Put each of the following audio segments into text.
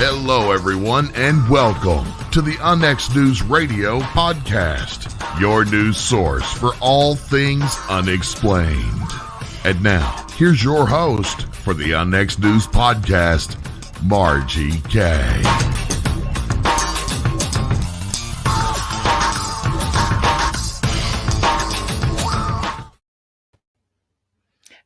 Hello, everyone, and welcome to the Unnext News Radio podcast, your news source for all things unexplained. And now, here's your host for the Unnext News podcast, Margie Kay.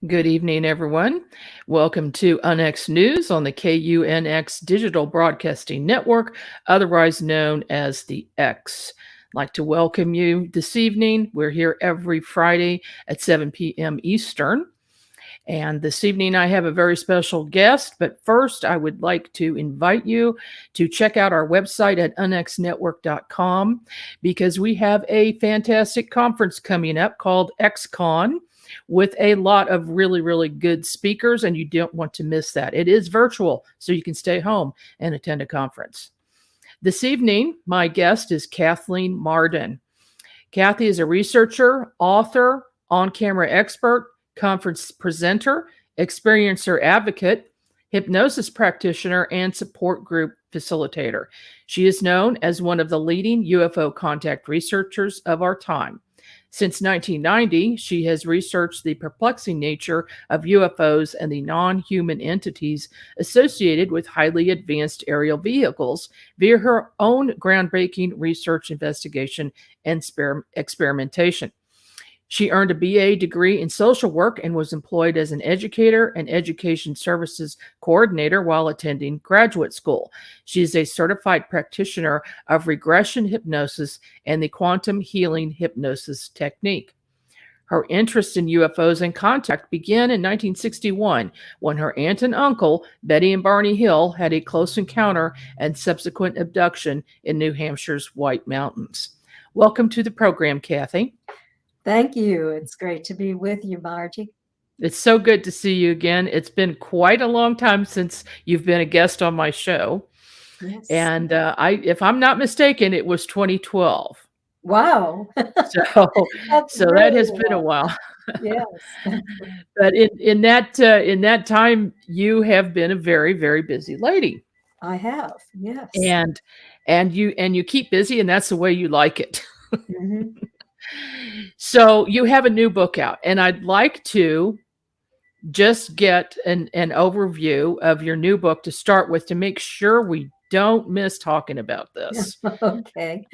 Good evening, everyone. Welcome to Unnext News on the KUNX Digital Broadcasting Network, otherwise known as the X. I'd like to welcome you this evening. We're here every Friday at 7 p.m. Eastern. And this evening I have a very special guest, but first I would like to invite you to check out our website at unxnetwork.com because we have a fantastic conference coming up called XCon, with a lot of really, really good speakers, and you don't want to miss that. It is virtual, so you can stay home and attend a conference. This evening, my guest is Kathleen Marden. Kathy is a researcher, author, on-camera expert, conference presenter, experiencer advocate, hypnosis practitioner, and support group facilitator. She is known as one of the leading UFO contact researchers of our time. Since 1990, she has researched the perplexing nature of UFOs and the non-human entities associated with highly advanced aerial vehicles via her own groundbreaking research, investigation, and experimentation. She earned a BA degree in social work and was employed as an educator and education services coordinator while attending graduate school. She is a certified practitioner of regression hypnosis and the quantum healing hypnosis technique. Her interest in UFOs and contact began in 1961 when her aunt and uncle, Betty and Barney Hill, had a close encounter and subsequent abduction in New Hampshire's White Mountains. Welcome to the program, Kathy. Thank you. It's great to be with you, Margie. It's so good to see you again. It's been quite a long time since you've been a guest on my show. Yes. And if I'm not mistaken, it was 2012. Wow. So that has been a while. Yes. But in that time, you have been a very, very busy lady. I have. Yes. And you keep busy, and that's the way you like it. Mm-hmm. So you have a new book out, and I'd like to just get an overview of your new book to start with to make sure we don't miss talking about this. Okay.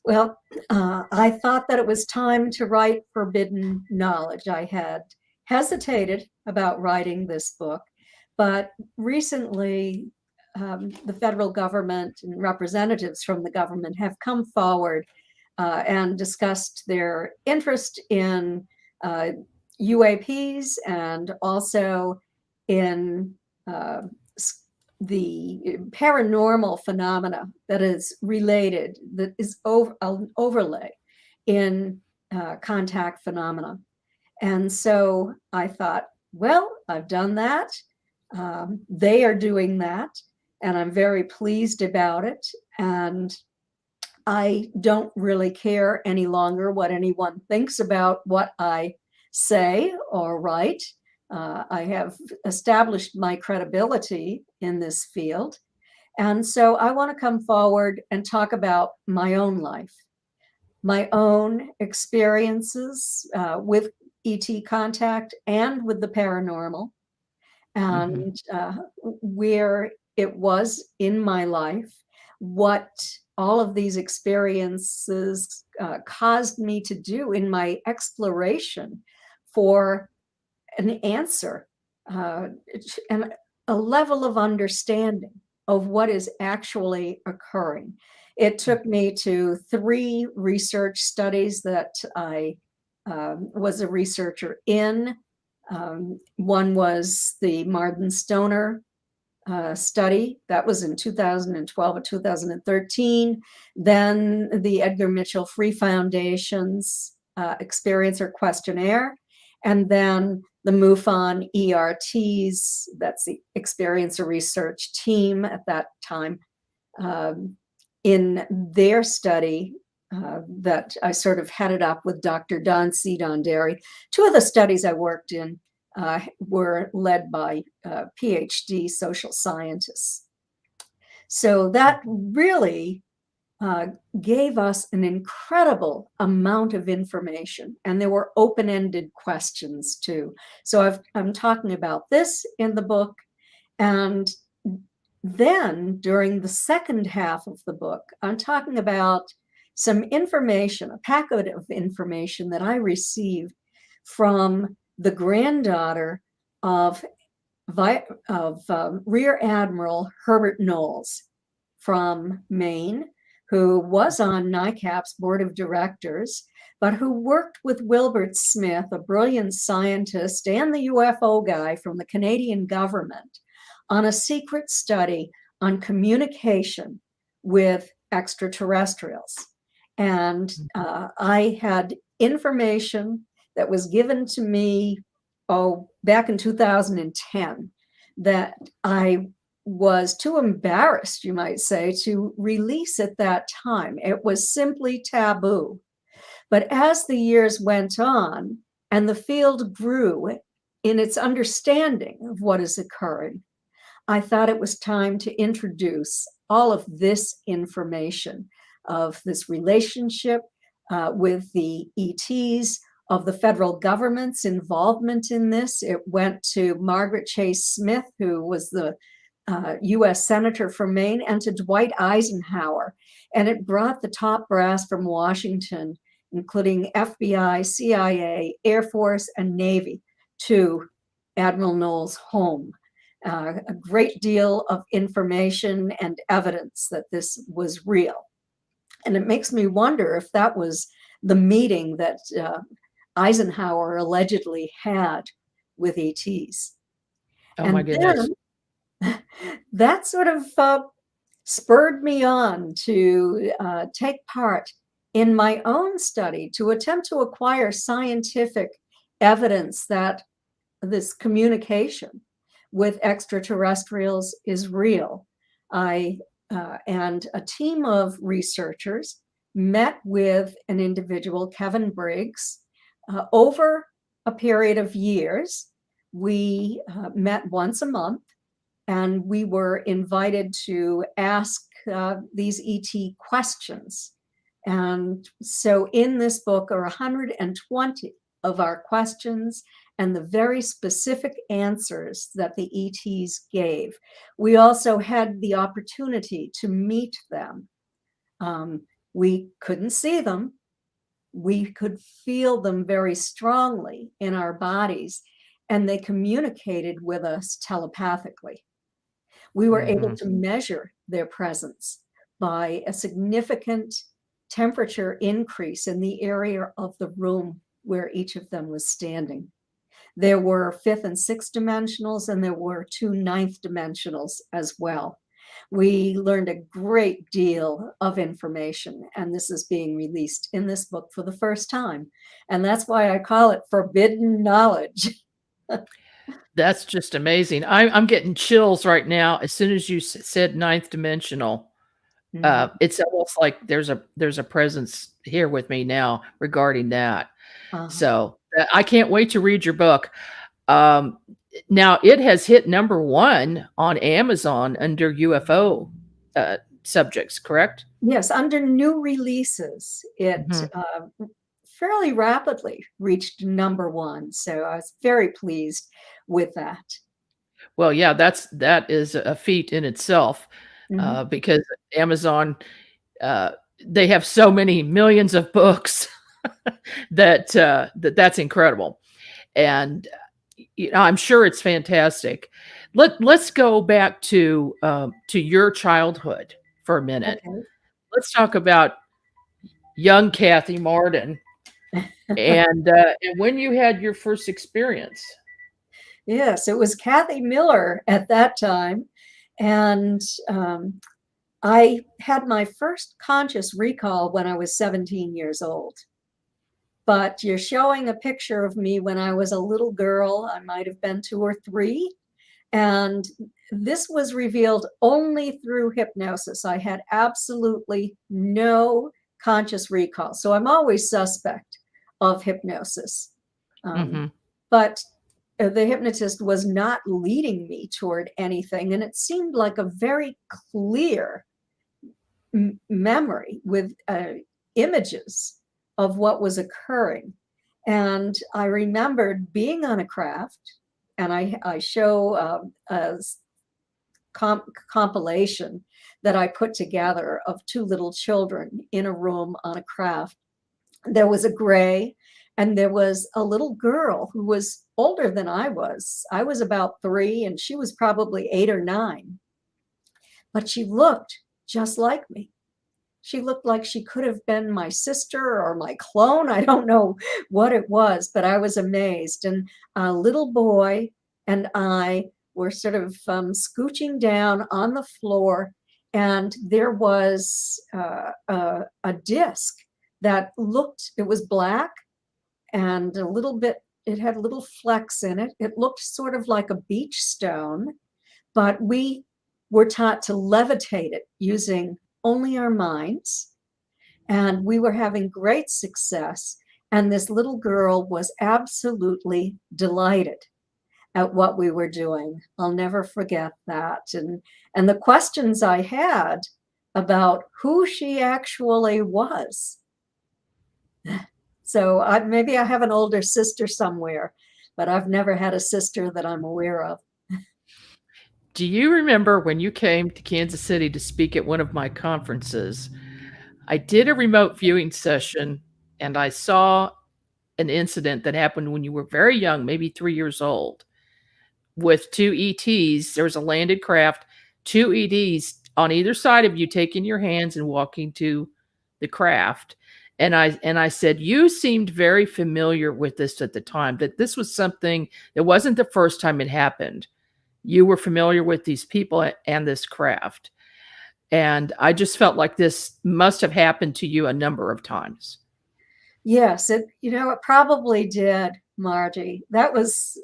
Well, I thought that it was time to write Forbidden Knowledge. I had hesitated about writing this book, but recently the federal government and representatives from the government have come forward and discussed their interest in UAPs and also in the paranormal phenomena that is related, that is an overlay in contact phenomena. And so I thought, well, I've done that. They are doing that, and I'm very pleased about it. And I don't really care any longer what anyone thinks about what I say or write. I have established my credibility in this field. And so I want to come forward and talk about my own life, my own experiences with ET contact and with the paranormal, and where it was in my life, what all of these experiences caused me to do in my exploration for an answer and a level of understanding of what is actually occurring. It took me to 3 research studies that I was a researcher in. One was the Marden Stoner study. That was in 2012 or 2013. Then the Edgar Mitchell Free Foundation's Experiencer Questionnaire. And then the MUFON ERTs, that's the Experiencer Research Team at that time, in their study that I sort of headed up with Dr. Don C. Donderi. Two of the studies I worked in were led by PhD social scientists. So that really gave us an incredible amount of information, and there were open-ended questions too. So I'm talking about this in the book, and then during the second half of the book, I'm talking about some information, a packet of information that I received from the granddaughter of Rear Admiral Herbert Knowles from Maine, who was on NICAP's board of directors, but who worked with Wilbert Smith, a brilliant scientist and the UFO guy from the Canadian government, on a secret study on communication with extraterrestrials. And I had information that was given to me, back in 2010, that I was too embarrassed, you might say, to release at that time. It was simply taboo. But as the years went on and the field grew in its understanding of what is occurring, I thought it was time to introduce all of this information of this relationship with the ETs, of the federal government's involvement in this. It went to Margaret Chase Smith, who was the US Senator from Maine, and to Dwight Eisenhower. And it brought the top brass from Washington, including FBI, CIA, Air Force, and Navy, to Admiral Knowles' home. A great deal of information and evidence that this was real. And it makes me wonder if that was the meeting that Eisenhower allegedly had with ETs. Oh, my goodness. Then, that sort of spurred me on to take part in my own study to attempt to acquire scientific evidence that this communication with extraterrestrials is real. I and a team of researchers met with an individual, Kevin Briggs, over a period of years. We met once a month, and we were invited to ask these ET questions. And so in this book are 120 of our questions and the very specific answers that the ETs gave. We also had the opportunity to meet them. We couldn't see them. We could feel them very strongly in our bodies, and they communicated with us telepathically. We were able to measure their presence by a significant temperature increase in the area of the room where each of them was standing. There were 5th and 6th dimensionals, and there were 2 9th dimensionals as well. We learned a great deal of information, and this is being released in this book for the first time. And that's why I call it forbidden knowledge. That's just amazing. I'm getting chills right now. As soon as you said 9th dimensional, it's almost like there's a presence here with me now regarding that. So I can't wait to read your book. Now it has hit #1 on Amazon under UFO subjects, correct? Yes, under new releases, it fairly rapidly reached #1. So I was very pleased with that. Well, yeah, that is a feat in itself, because Amazon, they have so many millions of books that's incredible. And I'm sure it's fantastic. Let's go back to your childhood for a minute. Okay. Let's talk about young Kathy Marden. And when you had your first experience? Yes, it was Kathy Miller at that time. And I had my first conscious recall when I was 17 years old. But you're showing a picture of me when I was a little girl. I might have been 2 or 3. And this was revealed only through hypnosis. I had absolutely no conscious recall. So I'm always suspect of hypnosis. But the hypnotist was not leading me toward anything. And it seemed like a very clear memory with images of what was occurring. And I remembered being on a craft, and I show a compilation that I put together of 2 little children in a room on a craft. There was a gray, and there was a little girl who was older than I was. I was about 3, and she was probably 8 or 9. But she looked just like me. She looked like she could have been my sister or my clone. I don't know what it was, but I was amazed. And a little boy and I were sort of scooching down on the floor, and there was a disc that looked, it was black and a little bit, it had little flecks in it. It looked sort of like a beach stone, but we were taught to levitate it using only our minds. And we were having great success. And this little girl was absolutely delighted at what we were doing. I'll never forget that. And the questions I had about who she actually was. So maybe I have an older sister somewhere, but I've never had a sister that I'm aware of. Do you remember when you came to Kansas City to speak at one of my conferences? I did a remote viewing session, and I saw an incident that happened when you were very young, maybe 3 years old, with 2 ETs. There was a landed craft, 2 ETs on either side of you, taking your hands and walking to the craft. And I said, you seemed very familiar with this at the time, that this was something that wasn't the first time it happened. You were familiar with these people and this craft. And I just felt like this must have happened to you a number of times. Yes, it probably did, Margie. That was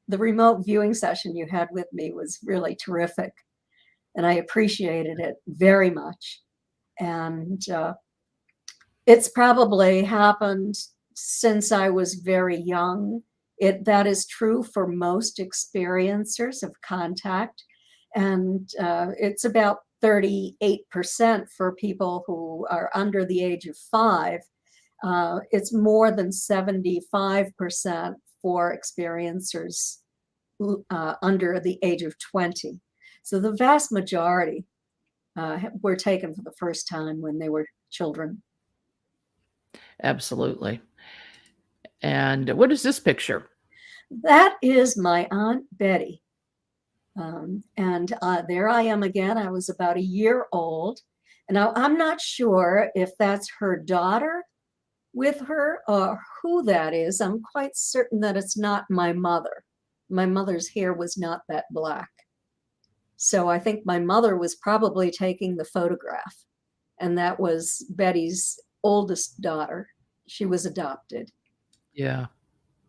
the remote viewing session you had with me was really terrific. And I appreciated it very much. And it's probably happened since I was very young. That is true for most experiencers of contact. And it's about 38% for people who are under the age of 5. It's more than 75% for experiencers under the age of 20. So the vast majority were taken for the first time when they were children. Absolutely. And what is this picture? That is my Aunt Betty. And there I am again. I was about a year old. And now I'm not sure if that's her daughter with her or who that is. I'm quite certain that it's not my mother. My mother's hair was not that black. So I think my mother was probably taking the photograph. And that was Betty's oldest daughter. She was adopted. Yeah.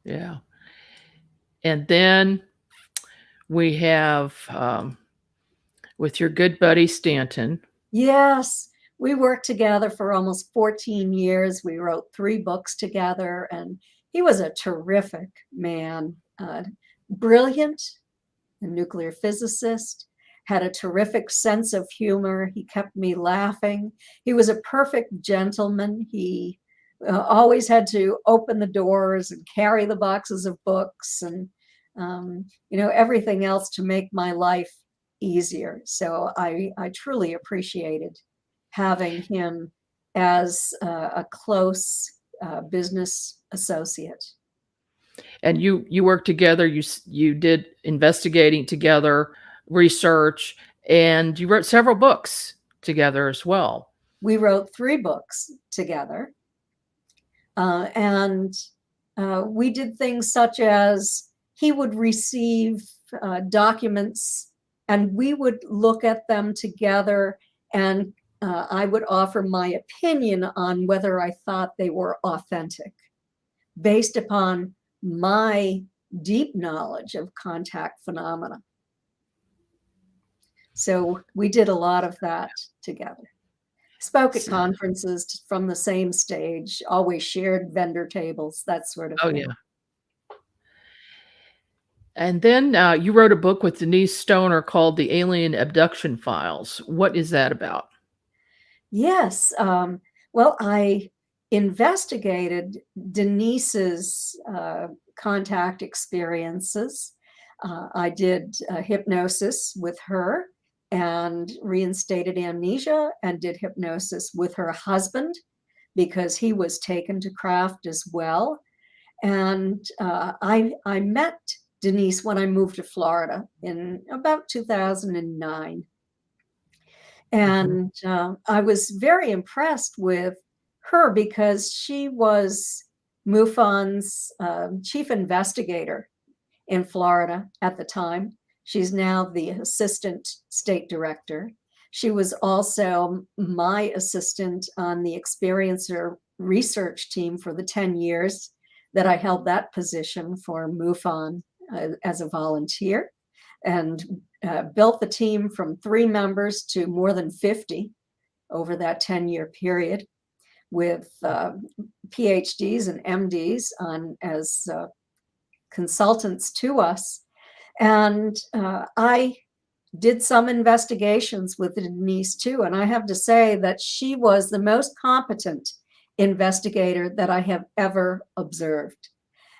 Yeah. And then we have with your good buddy Stanton. Yes, we worked together for almost 14 years. We wrote 3 books together, and he was a terrific man, brilliant, a nuclear physicist, had a terrific sense of humor. He kept me laughing. He was a perfect gentleman. He always had to open the doors and carry the boxes of books and everything else to make my life easier. So I truly appreciated having him as a close business associate. And you worked together. You did investigating together, research, and you wrote several books together as well. We wrote 3 books together. And we did things such as he would receive documents and we would look at them together, and I would offer my opinion on whether I thought they were authentic based upon my deep knowledge of contact phenomena. So we did a lot of that together. Spoke at conferences from the same stage, always shared vendor tables, that sort of thing. Oh, yeah. And then you wrote a book with Denise Stoner called The Alien Abduction Files. What is that about? Yes. Well, I investigated Denise's contact experiences. I did hypnosis with her and reinstated amnesia, and did hypnosis with her husband because he was taken to craft as well. And I met Denise when I moved to Florida in about 2009. And I was very impressed with her because she was MUFON's chief investigator in Florida at the time. She's now the assistant state director. She was also my assistant on the experiencer research team for the 10 years that I held that position for MUFON as a volunteer, and built the team from 3 members to more than 50 over that 10-year period, with PhDs and MDs on as consultants to us. And I did some investigations with Denise too, and I have to say that she was the most competent investigator that I have ever observed.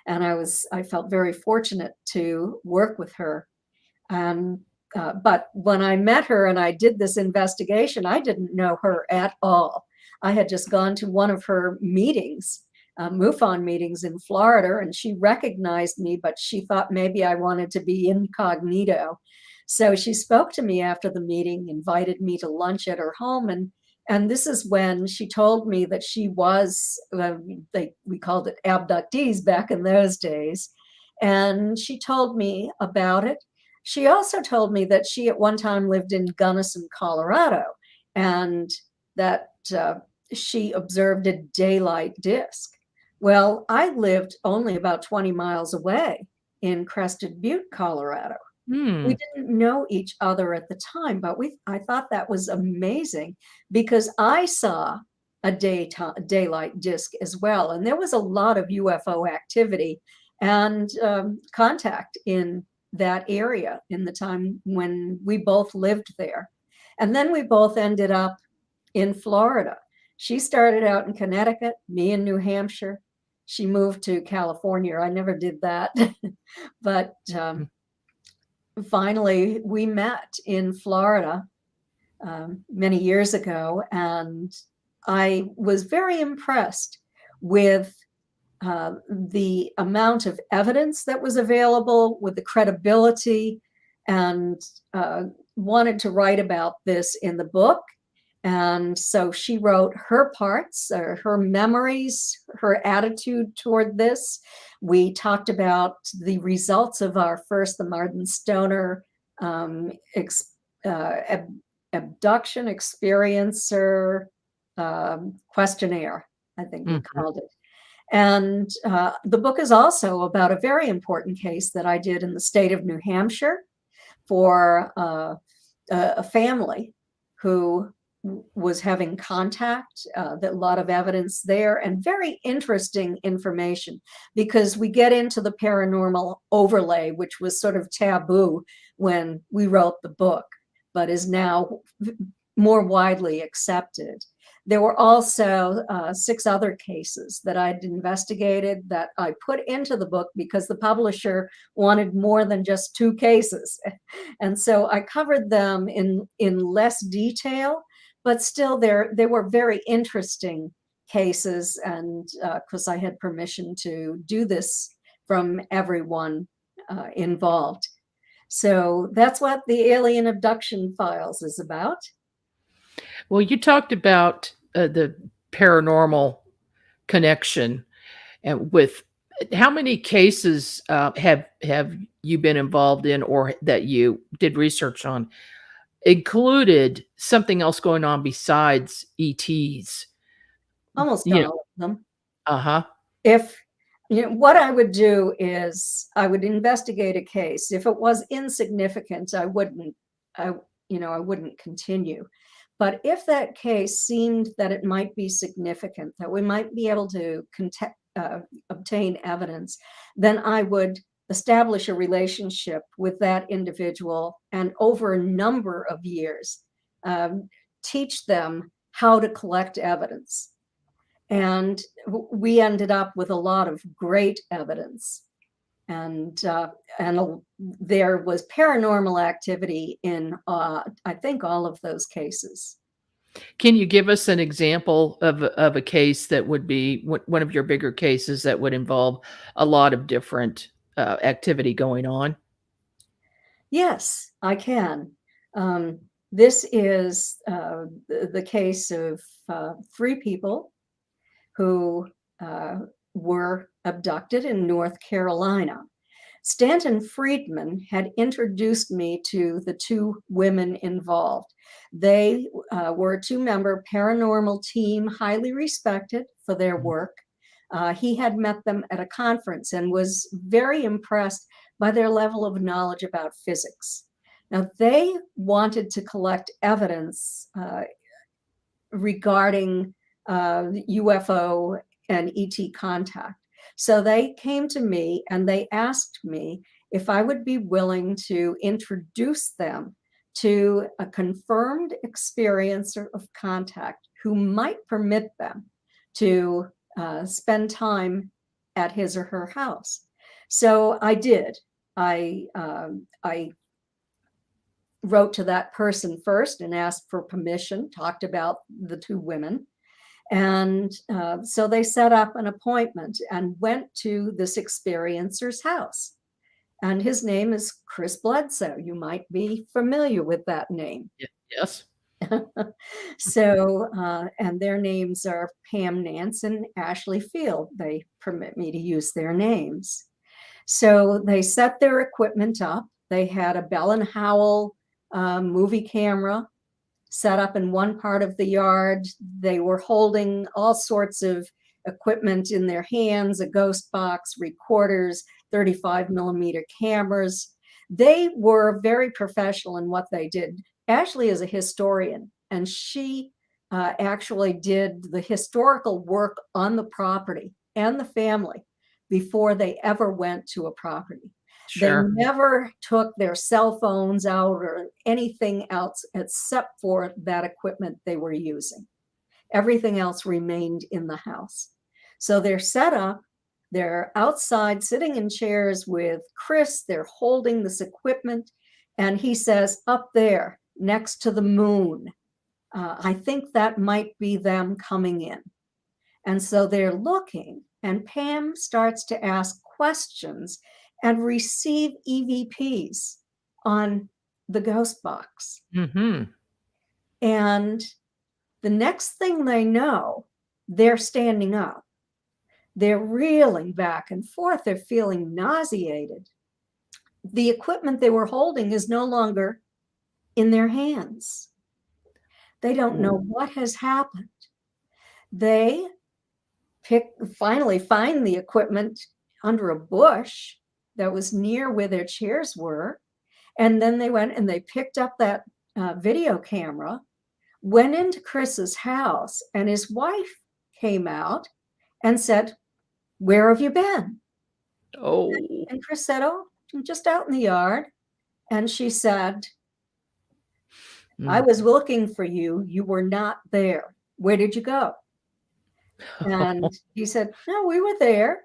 And I felt very fortunate to work with her. But when I met her and I did this investigation, I didn't know her at all. I had just gone to one of her meetings, MUFON meetings in Florida, and she recognized me, but she thought maybe I wanted to be incognito. So she spoke to me after the meeting, invited me to lunch at her home, and this is when she told me that she was, we called it abductees back in those days, and she told me about it. She also told me that she at one time lived in Gunnison, Colorado, and that she observed a daylight disc. Well, I lived only about 20 miles away in Crested Butte, Colorado. We didn't know each other at the time, but I thought that was amazing because I saw a daylight disc as well. And there was a lot of UFO activity and contact in that area in the time when we both lived there. And then we both ended up in Florida. She started out in Connecticut, me in New Hampshire. She moved to California. I never did that. But finally, we met in Florida many years ago, and I was very impressed with the amount of evidence that was available, with the credibility, and wanted to write about this in the book. And so she wrote her parts, her memories, her attitude toward this. We talked about the results of our first, the Marden Stoner abduction experiencer questionnaire, I think we called it. And the book is also about a very important case that I did in the state of New Hampshire for a family who was having contact, that a lot of evidence there, and very interesting information, because we get into the paranormal overlay, which was sort of taboo when we wrote the book, but is now more widely accepted. There were also 6 other cases that I'd investigated that I put into the book because the publisher wanted more than just 2 cases. And so I covered them in less detail, but still they were very interesting cases, and because I had permission to do this from everyone involved. So that's what the Alien Abduction Files is about. Well, you talked about the paranormal connection. And with how many cases have you been involved in, or that you did research on, included something else going on besides ETs? Almost You know, all of them. uh-huh. If what I would do is I would investigate a case. If it was insignificant, I wouldn't continue. But if that case seemed that it might be significant, that we might be able to obtain evidence, then I would establish a relationship with that individual, and over a number of years, teach them how to collect evidence. And we ended up with a lot of great evidence. And there was paranormal activity in, I think, all of those cases. Can you give us an example of a case that would be one of your bigger cases that would involve a lot of different activity going on? Yes, I can. This is the case of 3 people who were abducted in North Carolina. Stanton Friedman had introduced me to the 2 women involved. They were a 2-member paranormal team, highly respected for their work. He had met them at a conference and was very impressed by their level of knowledge about physics. Now, they wanted to collect evidence regarding UFO and ET contact. So they came to me and they asked me if I would be willing to introduce them to a confirmed experiencer of contact who might permit them to spend time at his or her house. So I did. I wrote to that person first and asked for permission, talked about the 2 women. And so they set up an appointment and went to this experiencer's house. And his name is Chris Bledsoe. You might be familiar with that name. Yes. So, and their names are Pam Nance and Ashley Field. They permit me to use their names. So they set their equipment up. They had a Bell and Howell movie camera set up in one part of the yard. They were holding all sorts of equipment in their hands, a ghost box, recorders, 35 millimeter cameras. They were very professional in what they did. Ashley is a historian, and she actually did the historical work on the property and the family before they ever went to a property. Sure. They never took their cell phones out or anything else except for that equipment they were using. Everything else remained in the house. So they're set up, they're outside sitting in chairs with Chris, they're holding this equipment, and he says, up there next to the moon, I think that might be them coming in. And so they're looking, and Pam starts to ask questions and receive EVPs on the ghost box. Mm-hmm. And the next thing they know, they're standing up. They're reeling back and forth. They're feeling nauseated. The equipment they were holding is no longer in their hands. They don't know what has happened. They finally find the equipment under a bush that was near where their chairs were. And then they went and they picked up that video camera, went into Chris's house, and his wife came out and said, where have you been? Oh. And Chris said, oh, I'm just out in the yard. And she said, I was looking for you. You were not there. Where did you go? And he said, no, we were there.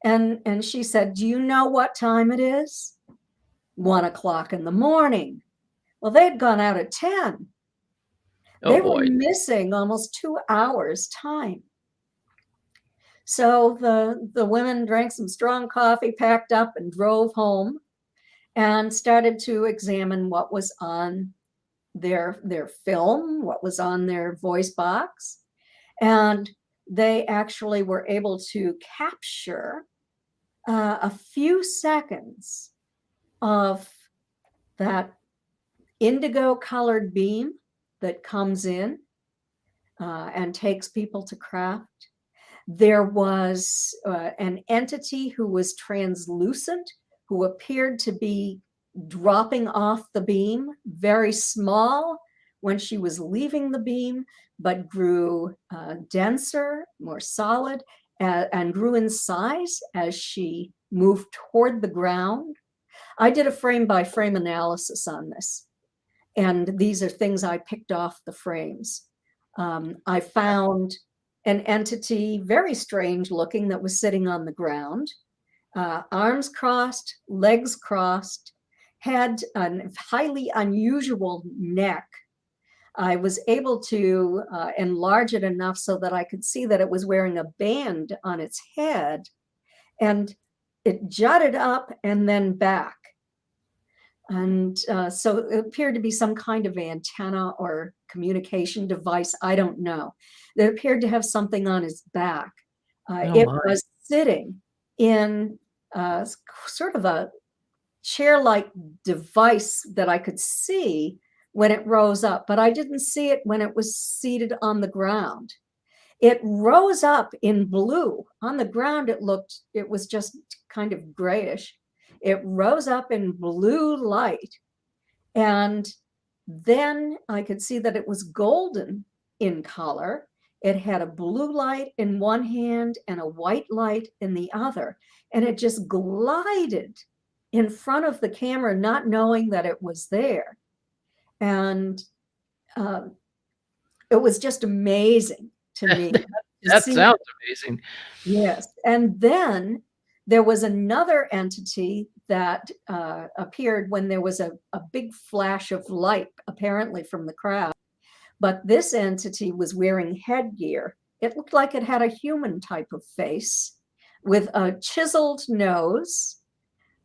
And she said, do you know what time it is? 1 o'clock in the morning. Well, they'd gone out at 10. They were missing almost 2 hours time. So the women drank some strong coffee, packed up, and drove home and started to examine what was on their film, what was on their voice box. And they actually were able to capture a few seconds of that indigo colored beam that comes in and takes people to craft. There was an entity who was translucent, who appeared to be dropping off the beam, very small when she was leaving the beam, but grew denser, more solid, and grew in size as she moved toward the ground. I did a frame-by-frame analysis on this, and these are things I picked off the frames. I found an entity, very strange looking, that was sitting on the ground, arms crossed, legs crossed, had a highly unusual neck. I was able to enlarge it enough so that I could see that it was wearing a band on its head, and it jutted up and then back. And so it appeared to be some kind of antenna or communication device. I don't know. It appeared to have something on his back. It was sitting in sort of a chair-like device that I could see when it rose up, but I didn't see it when it was seated on the ground. It rose up in blue. On the ground, it was just kind of grayish. It rose up in blue light. And then I could see that it was golden in color. It had a blue light in one hand and a white light in the other. And it just glided in front of the camera, not knowing that it was there. And it was just amazing to me. That sounds amazing. Yes. And then there was another entity that appeared when there was a big flash of light, apparently from the crowd. But this entity was wearing headgear. It looked like it had a human type of face with a chiseled nose.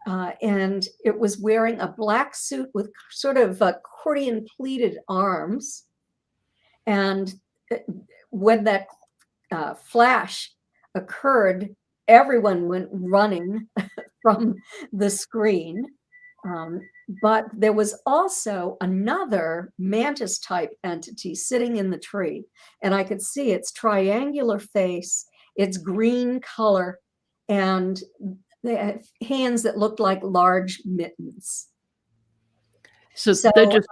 And it was wearing a black suit with sort of accordion pleated arms. And when that flash occurred, everyone went running from the screen. But there was also another mantis type entity sitting in the tree. And I could see its triangular face, its green color, and they had hands that looked like large mittens. So they just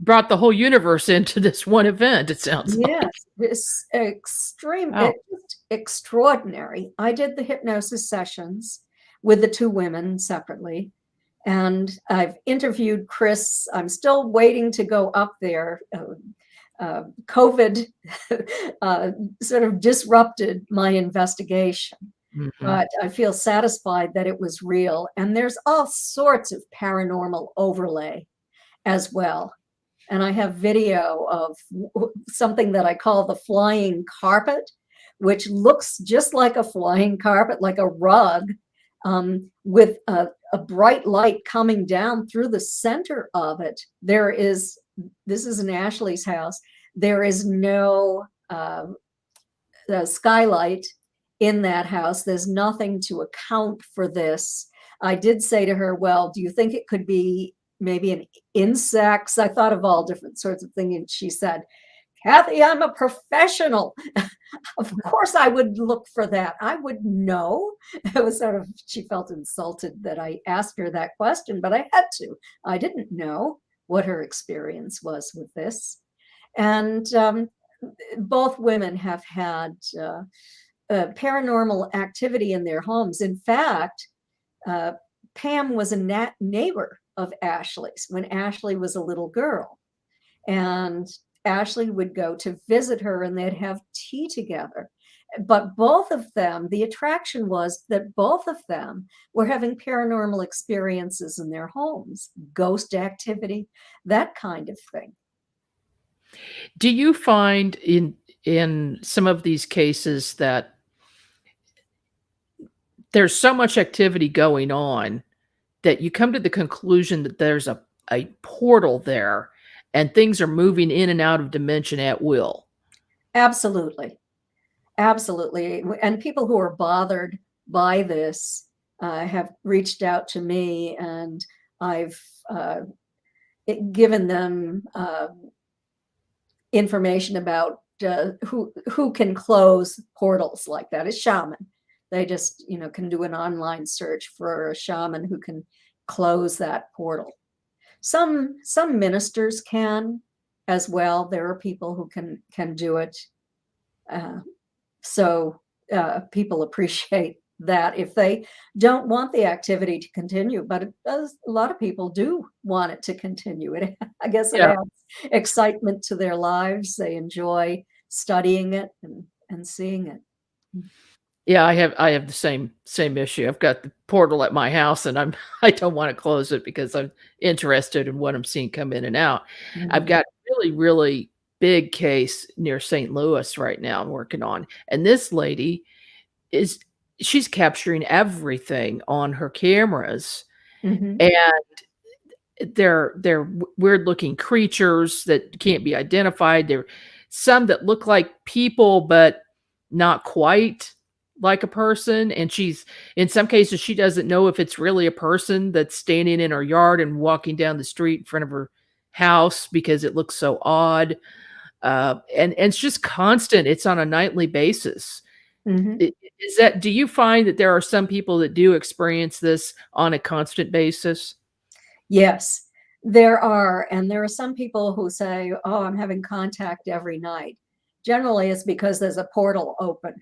brought the whole universe into this one event, it sounds like. Yes, this extreme, it's just extraordinary. I did the hypnosis sessions with the two women separately, and I've interviewed Chris. I'm still waiting to go up there. COVID sort of disrupted my investigation. Mm-hmm. But I feel satisfied that it was real. And there's all sorts of paranormal overlay as well. And I have video of something that I call the flying carpet, which looks just like a flying carpet, like a rug, with a bright light coming down through the center of it. This is in Ashley's house. There is no skylight in that house. There's nothing to account for this. I did say to her, well, do you think it could be maybe an insects? I thought of all different sorts of things. And she said, Kathy, I'm a professional. Of course I would look for that. I would know. It was sort of, she felt insulted that I asked her that question, but I had to. I didn't know what her experience was with this. And both women have had paranormal activity in their homes. In fact, Pam was a neighbor of Ashley's when Ashley was a little girl. And Ashley would go to visit her and they'd have tea together. But both of them, the attraction was that both of them were having paranormal experiences in their homes, ghost activity, that kind of thing. Do you find in some of these cases that there's so much activity going on that you come to the conclusion that there's a portal there and things are moving in and out of dimension at will? Absolutely. Absolutely. And people who are bothered by this have reached out to me, and I've given them information about who can close portals like that. A shaman. They just, can do an online search for a shaman who can close that portal. Some ministers can as well. There are people who can do it. So people appreciate that if they don't want the activity to continue, but a lot of people do want it to continue. I guess it Yeah. adds excitement to their lives. They enjoy studying it and seeing it. Yeah, I have the same issue. I've got the portal at my house, and I don't want to close it because I'm interested in what I'm seeing come in and out. I've got a really big case near St. Louis right now I'm working on, and this lady she's capturing everything on her cameras, Mhm. and they're weird looking creatures that can't be identified. There some that look like people, but not quite like a person. And she's in some cases she doesn't know if it's really a person that's standing in her yard and walking down the street in front of her house because it looks so odd. And it's just constant. It's on a nightly basis. Mhm. Is that, do you find that there are some people that do experience this on a constant basis? Yes, there are. And there are some people who say, oh, I'm having contact every night. Generally, it's because there's a portal open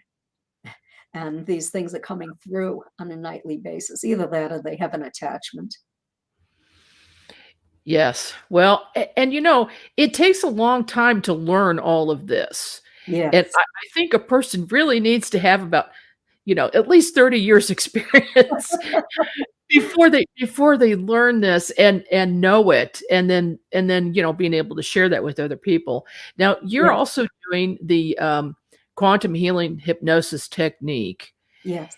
and these things are coming through on a nightly basis. Either that or they have an attachment. Yes. Well, and it takes a long time to learn all of this. And Yes. I think a person really needs to have about, at least 30 years experience before they learn this and know it, and then being able to share that with other people. Now, you're Yeah. also doing the quantum healing hypnosis technique, Yes.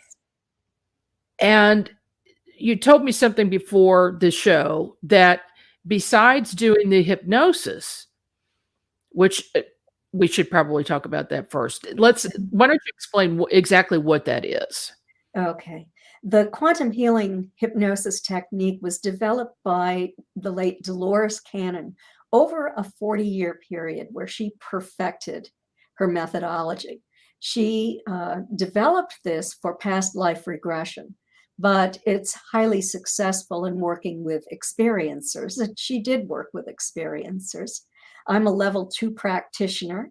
and you told me something before the show that besides doing the hypnosis, which we should probably talk about that first. Why don't you explain exactly what that is? Okay. The quantum healing hypnosis technique was developed by the late Dolores Cannon over a 40-year period where she perfected her methodology. She developed this for past life regression, but it's highly successful in working with experiencers. And she did work with experiencers. I'm a level 2 practitioner,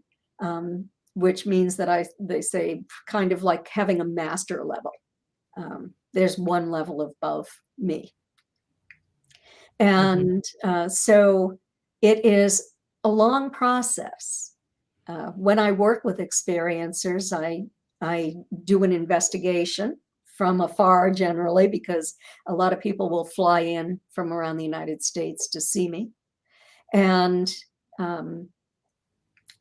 which means that they say kind of like having a master level. There's one level above me. And so it is a long process. When I work with experiencers, I do an investigation from afar generally, because a lot of people will fly in from around the United States to see me. And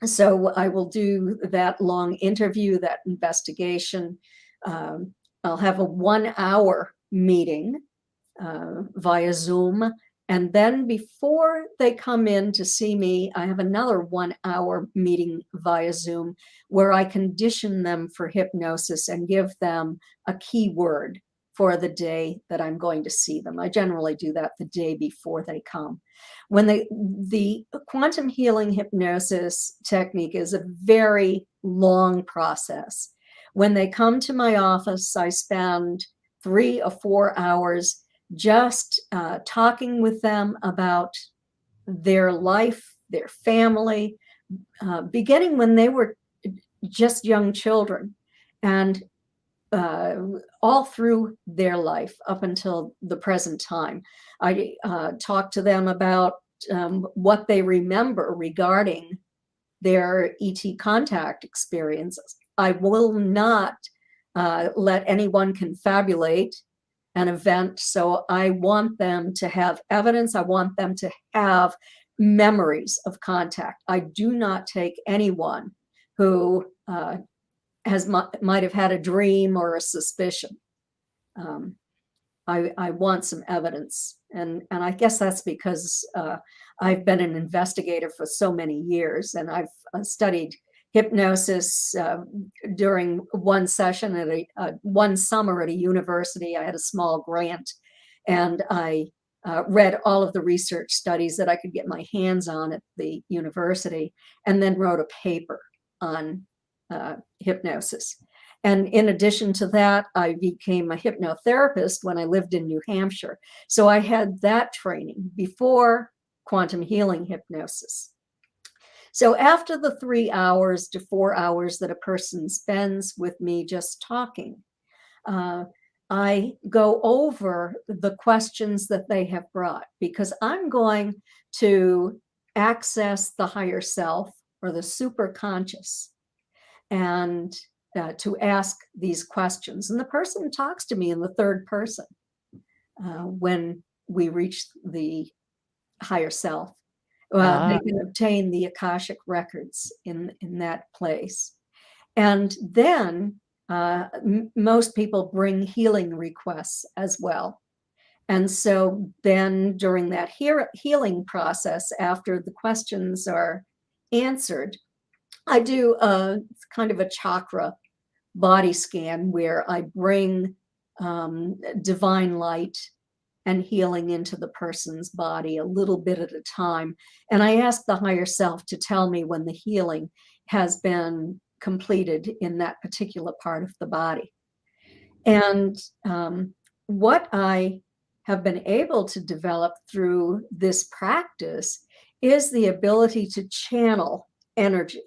so I will do that long interview, that investigation. I'll have a 1-hour meeting via Zoom. And then before they come in to see me, I have another 1-hour meeting via Zoom where I condition them for hypnosis and give them a keyword for the day that I'm going to see them. I generally do that the day before they come. When the quantum healing hypnosis technique is a very long process. When they come to my office, I spend 3 or 4 hours just talking with them about their life, their family, beginning when they were just young children, and all through their life up until the present time. I talk to them about what they remember regarding their ET contact experiences. I will not let anyone confabulate an event. So I want them to have evidence. I want them to have memories of contact. I do not take anyone who might have had a dream or a suspicion. I want some evidence. And I guess that's because I've been an investigator for so many years, and I've studied hypnosis during one session at one summer at a university. I had a small grant, and I read all of the research studies that I could get my hands on at the university, and then wrote a paper on hypnosis. And in addition to that, I became a hypnotherapist when I lived in New Hampshire. So I had that training before quantum healing hypnosis. So after the 3 hours to 4 hours that a person spends with me just talking, I go over the questions that they have brought, because I'm going to access the higher self or the superconscious and to ask these questions. And the person talks to me in the third person when we reach the higher self. They can obtain the Akashic records in that place. And then most people bring healing requests as well. And so then during that healing process, after the questions are answered, I do a kind of a chakra body scan where I bring divine light and healing into the person's body a little bit at a time. And I ask the higher self to tell me when the healing has been completed in that particular part of the body. And what I have been able to develop through this practice is the ability to channel energy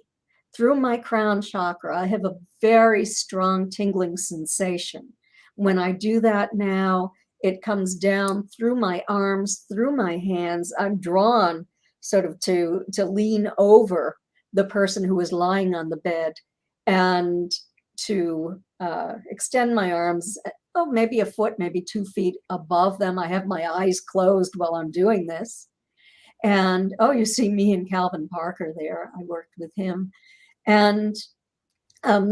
through my crown chakra. I have a very strong tingling sensation. When I do that now, it comes down through my arms, through my hands. I'm drawn sort of to lean over the person who is lying on the bed and to extend my arms, maybe a foot, maybe 2 feet above them. I have my eyes closed while I'm doing this. And, you see me and Calvin Parker there. I worked with him. And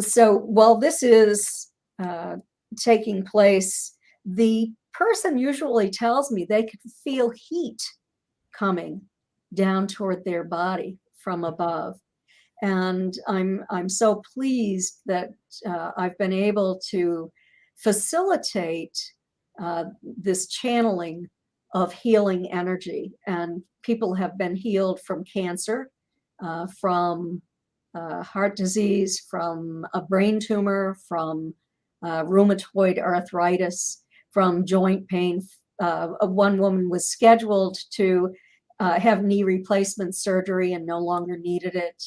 so while this is taking place, the person usually tells me they can feel heat coming down toward their body from above. And I'm so pleased that I've been able to facilitate this channeling of healing energy. And people have been healed from cancer, from heart disease, from a brain tumor, from rheumatoid arthritis, from joint pain. One woman was scheduled to have knee replacement surgery and no longer needed it.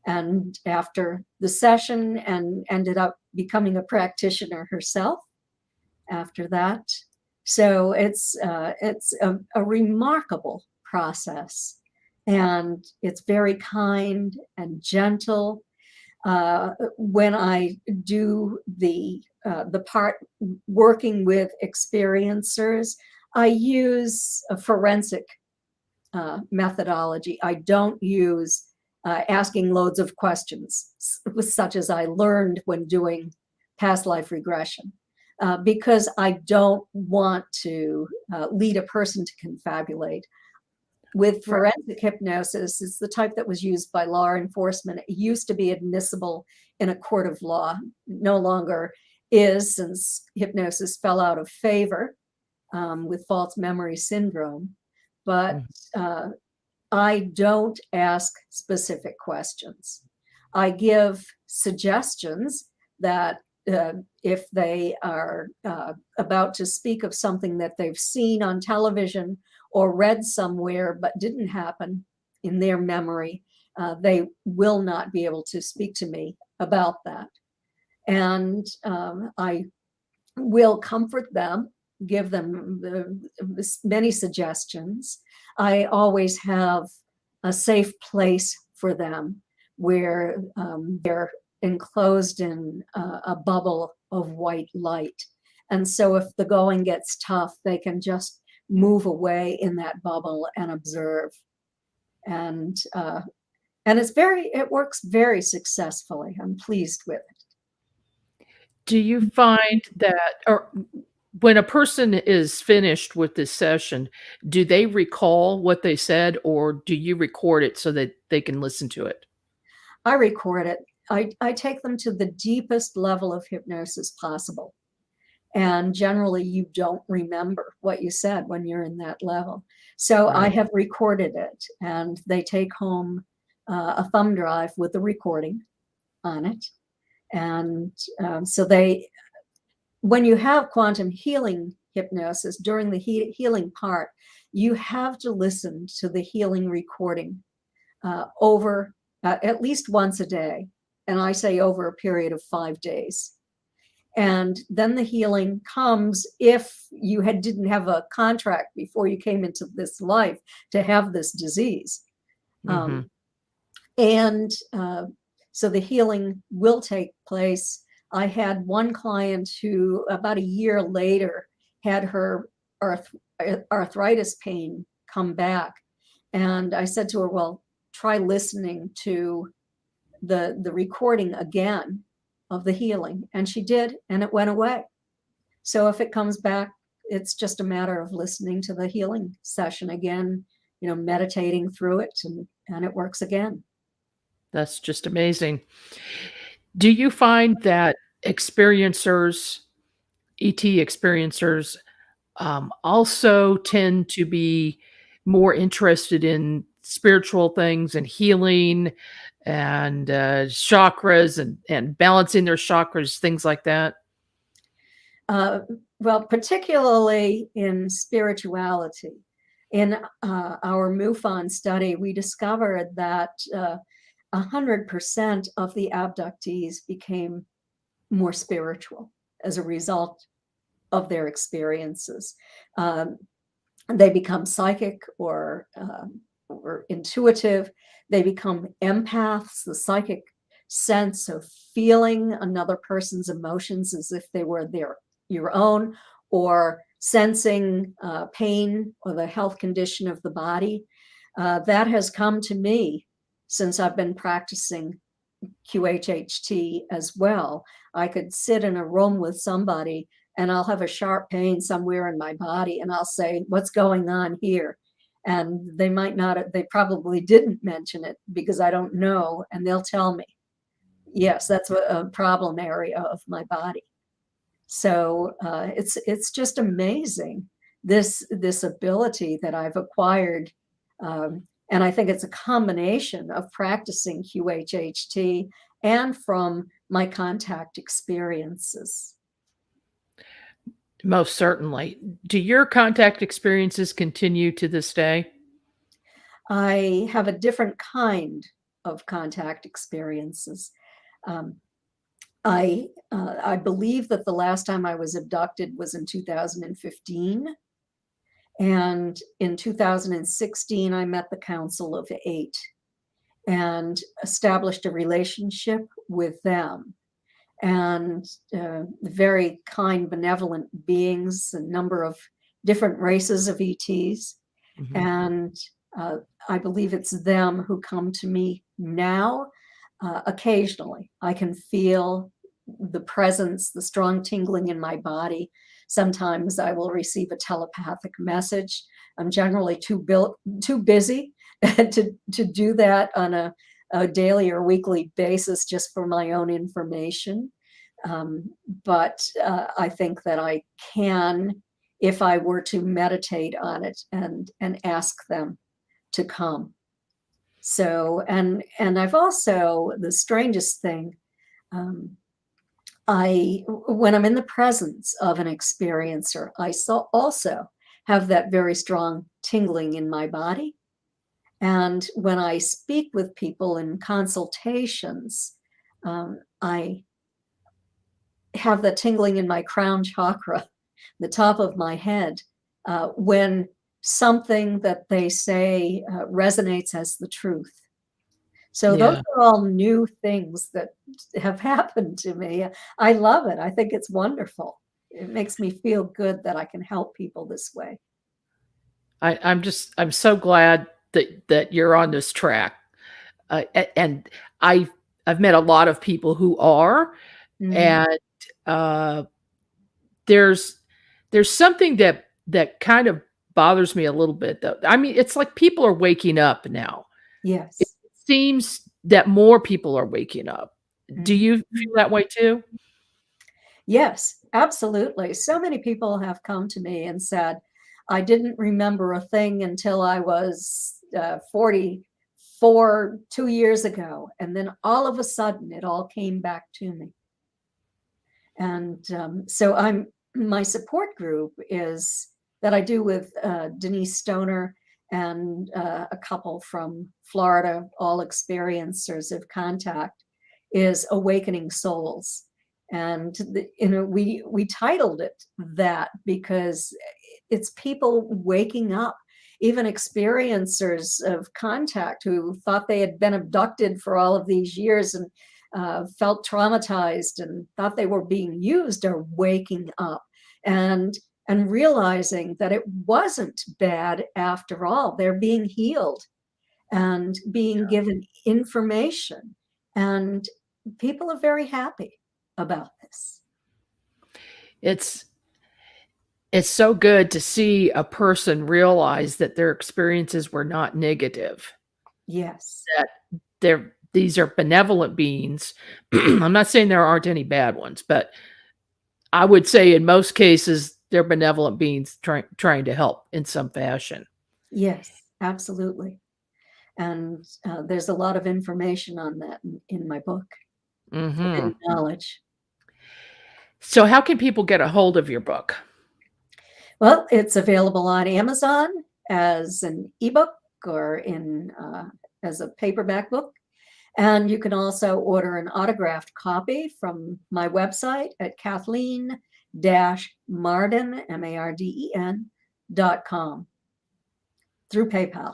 And after the session, and ended up becoming a practitioner herself after that. So it's a remarkable process, and it's very kind and gentle. When I do the part working with experiencers, I use a forensic methodology. I don't use asking loads of questions, such as I learned when doing past life regression, because I don't want to lead a person to confabulate. With forensic hypnosis, it's the type that was used by law enforcement. It used to be admissible in a court of law, no longer is, since hypnosis fell out of favor with false memory syndrome. But I don't ask specific questions. I give suggestions that if they are about to speak of something that they've seen on television or read somewhere but didn't happen in their memory, they will not be able to speak to me about that. And I will comfort them, give them many suggestions. I always have a safe place for them where they're enclosed in a bubble of white light. And so if the going gets tough, they can just move away in that bubble and observe. And it works very successfully. I'm pleased with it. Do you find that, or when a person is finished with this session, do they recall what they said, or do you record it so that they can listen to it? I record it. I take them to the deepest level of hypnosis possible. And generally, you don't remember what you said when you're in that level. So I Right. have recorded it, and they take home a thumb drive with the recording on it. And so when you have quantum healing hypnosis, during the healing part, you have to listen to the healing recording over at least once a day. And I say over a period of 5 days. And then the healing comes if you didn't have a contract before you came into this life to have this disease. Mm-hmm. And so the healing will take place. I had one client who about a year later had her arthritis pain come back. And I said to her, well, try listening to the recording again of the healing. And she did, and it went away. So if it comes back, it's just a matter of listening to the healing session again, meditating through it, and it works again. That's just amazing. Do you find that experiencers, ET experiencers, also tend to be more interested in spiritual things and healing and chakras and balancing their chakras, things like that? Well, particularly in spirituality. In our MUFON study, we discovered that 100% of the abductees became more spiritual as a result of their experiences. They become psychic or intuitive. They become empaths, the psychic sense of feeling another person's emotions as if they were your own, or sensing pain or the health condition of the body. That has come to me since I've been practicing QHHT as well. I could sit in a room with somebody and I'll have a sharp pain somewhere in my body and I'll say, what's going on here? And they probably didn't mention it because I don't know. And they'll tell me, yes, that's a problem area of my body. So it's just amazing, this ability that I've acquired. And I think it's a combination of practicing QHHT and from my contact experiences. Most certainly. Do your contact experiences continue to this day? I have a different kind of contact experiences. I believe that the last time I was abducted was in 2015. And in 2016, I met the Council of Eight and established a relationship with them. And very kind, benevolent beings, a number of different races of ETs. Mhm. And I believe it's them who come to me now. Occasionally, I can feel the presence, the strong tingling in my body. Sometimes I will receive a telepathic message. I'm generally too busy to do that on a daily or weekly basis just for my own information. But I think that I can, if I were to meditate on it and ask them to come. So, and I've also, the strangest thing, when I'm in the presence of an experiencer, I also have that very strong tingling in my body. And when I speak with people in consultations, I have that tingling in my crown chakra, the top of my head, when something that they say resonates as the truth. So those are all new things that have happened to me. I love it. I think it's wonderful. It makes me feel good that I can help people this way. I'm so glad that you're on this track. And I've met a lot of people who are, Mhm. and there's something that kind of bothers me a little bit, though. I mean, it's like people are waking up now. It Yes. seems that more people are waking up. Do you feel that way too? Yes, absolutely. So many people have come to me and said, I didn't remember a thing until I was 44, 2 years ago. And then all of a sudden, it all came back to me. And so my support group is that I do with Denise Stoner and a couple from Florida, all experiencers of contact, is Awakening Souls. And we titled it that because it's people waking up, even experiencers of contact who thought they had been abducted for all of these years and felt traumatized and thought they were being used, are waking up and realizing that it wasn't bad after all. They're being healed and being given information, and people are very happy about this. It's so good to see a person realize that their experiences were not negative. Yes. That these are benevolent beings. I'm not saying there aren't any bad ones, but I would say in most cases they're benevolent beings trying to help in some fashion. Yes, absolutely. And there's a lot of information on that in my book. And knowledge. So how can people get a hold of your book? Well, it's available on Amazon as an ebook or as a paperback book. And you can also order an autographed copy from my website at Kathleen-Marden, MARDEN.com through PayPal.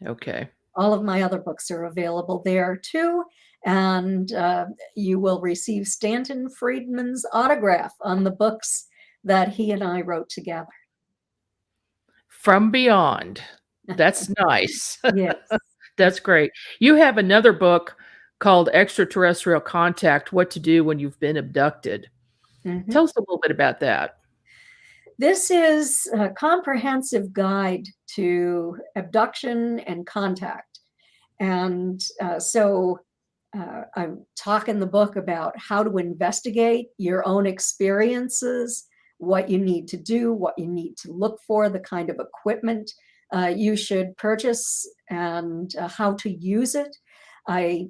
Okay. All of my other books are available there too. And you will receive Stanton Friedman's autograph on the books that he and I wrote together. From Beyond. That's nice. Yes. That's great. You have another book called Extraterrestrial Contact, What to Do When You've Been Abducted. Tell us a little bit about that. This is a comprehensive guide to abduction and contact. And so I talk in the book about how to investigate your own experiences, what you need to do, what you need to look for, the kind of equipment you should purchase, and how to use it. I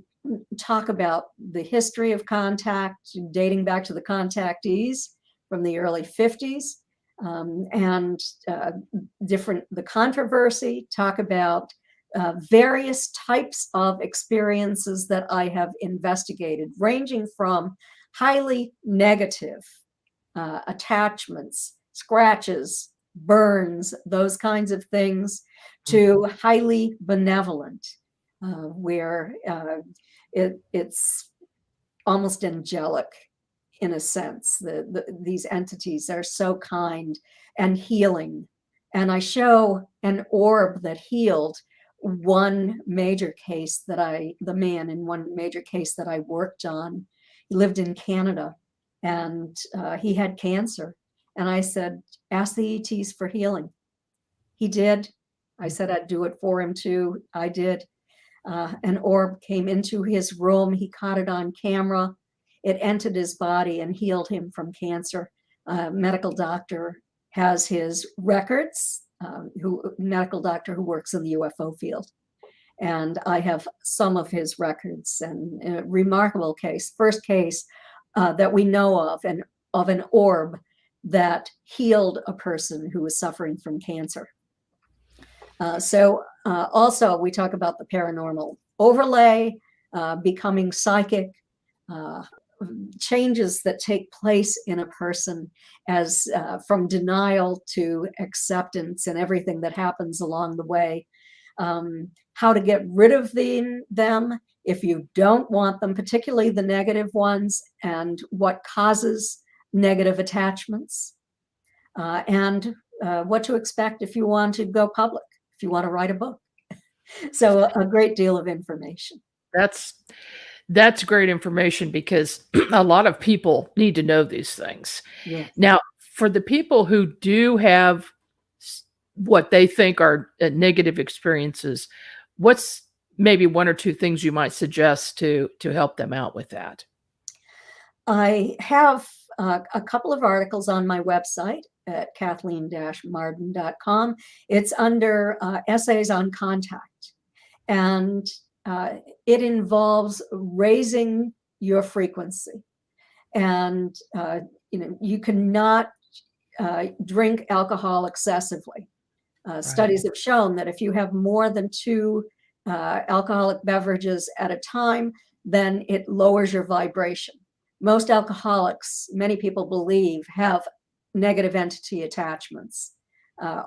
talk about the history of contact, dating back to the contactees from the early 50s, and the controversy, talk about various types of experiences that I have investigated, ranging from highly negative attachments, scratches, burns, those kinds of things, to highly benevolent, where it's almost angelic in a sense. These entities are so kind and healing. And I show an orb that healed one major case the man in one major case that I worked on. He lived in Canada and he had cancer. And I said, ask the ETs for healing. He did. I said I'd do it for him too. I did. An orb came into his room. He caught it on camera. It entered his body and healed him from cancer. Medical doctor has his records, medical doctor who works in the UFO field. And I have some of his records, and a remarkable case, first case that we know of an orb that healed a person who was suffering from cancer. Also, we talk about the paranormal overlay, becoming psychic, changes that take place in a person as from denial to acceptance and everything that happens along the way. How to get rid of them if you don't want them, particularly the negative ones, and what causes negative attachments, and what to expect if you want to go public, if you want to write a book. So a great deal of information. That's great information, because a lot of people need to know these things. Yes. Now, for the people who do have what they think are negative experiences, what's maybe one or two things you might suggest to help them out with that. I have a couple of articles on my website at kathleen-marden.com. It's under essays on contact, and it involves raising your frequency. And you cannot drink alcohol excessively. Studies have shown that if you have more than 2 alcoholic beverages at a time, then it lowers your vibration. Most alcoholics, many people believe, have negative entity attachments.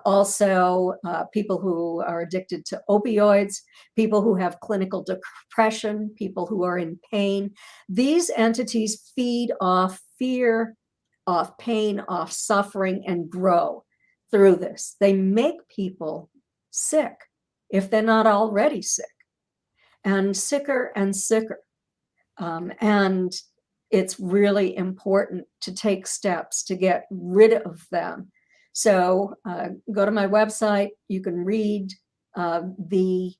Also, people who are addicted to opioids, people who have clinical depression, people who are in pain. These entities feed off fear, off pain, off suffering, and grow through this. They make people sick if they're not already sick, and sicker and sicker. And it's really important to take steps to get rid of them. So go to my website. You can read the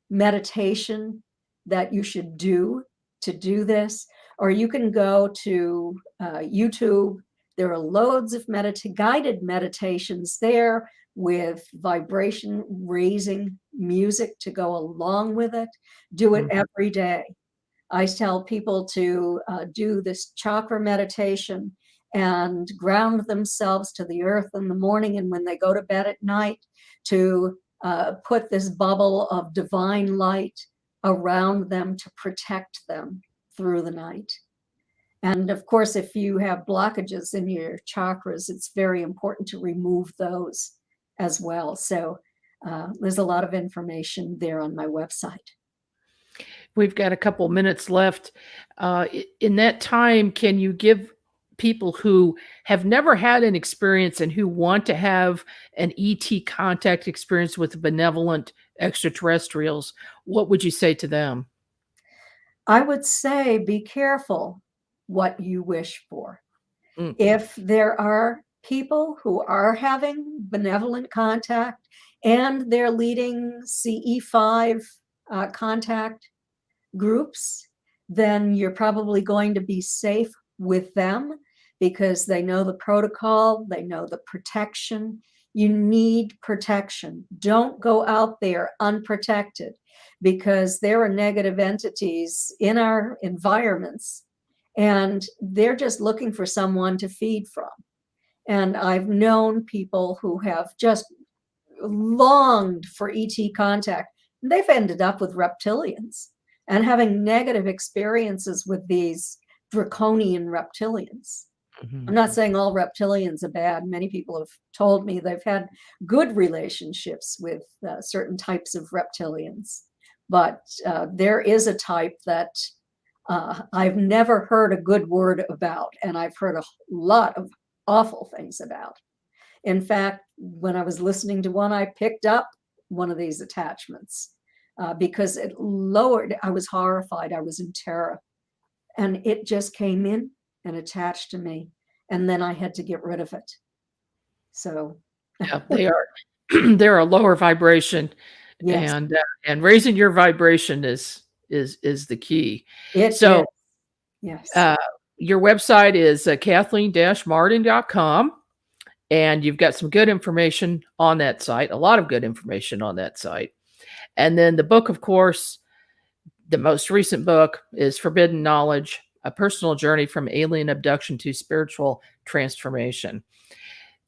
meditation that you should do to do this, or you can go to YouTube. There are loads of guided meditations there with vibration raising music to go along with it. Do it every day. I tell people to do this chakra meditation and ground themselves to the earth in the morning, and when they go to bed at night, to put this bubble of divine light around them to protect them through the night. And of course, if you have blockages in your chakras, it's very important to remove those as well. So there's a lot of information there on my website. We've got a couple minutes left. In that time, can you give people who have never had an experience and who want to have an ET contact experience with benevolent extraterrestrials, what would you say to them? I would say be careful what you wish for. If there are people who are having benevolent contact and they're leading CE5 contact groups, then you're probably going to be safe with them because they know the protocol, they know the protection. You need protection. Don't go out there unprotected, because there are negative entities in our environments and they're just looking for someone to feed from. And I've known people who have just longed for ET contact. They've ended up with reptilians and having negative experiences with these draconian reptilians. I'm not saying all reptilians are bad. Many people have told me they've had good relationships with certain types of reptilians. But there is a type that I've never heard a good word about, and I've heard a lot of awful things about. In fact, when I was listening to one, I picked up one of these attachments because it lowered. I was horrified. I was in terror. And it just came in and attached to me. And then I had to get rid of it. So yeah, they're a lower vibration. Yes. And raising your vibration is the key. Yes. Your website is Kathleen-Marden.com, and you've got some good information on that site, a lot of good information on that site. And then the book, of course, the most recent book is Forbidden Knowledge, A Personal Journey from Alien Abduction to Spiritual Transformation.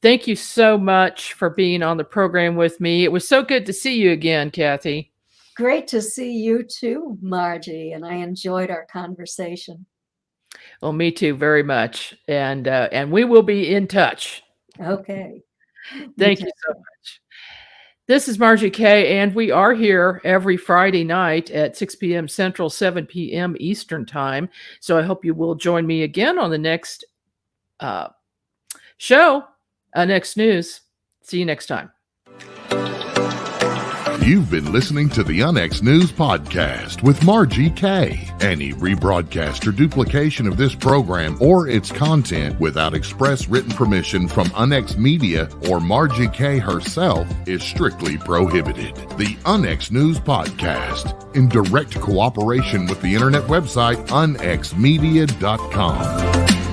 Thank you so much for being on the program with me. It was so good to see you again, Kathy. Great to see you too, Margie, and I enjoyed our conversation. Well, me too, very much. And we will be in touch. Okay. Thank you so much. This is Margie Kay, and we are here every Friday night at 6 p.m. Central, 7 p.m. Eastern Time. So I hope you will join me again on the next show, Next News. See you next time. You've been listening to the UNX News Podcast with Margie Kay. Any rebroadcast or duplication of this program or its content without express written permission from UNX Media or Margie Kay herself is strictly prohibited. The UNX News Podcast, in direct cooperation with the internet website unxmedia.com.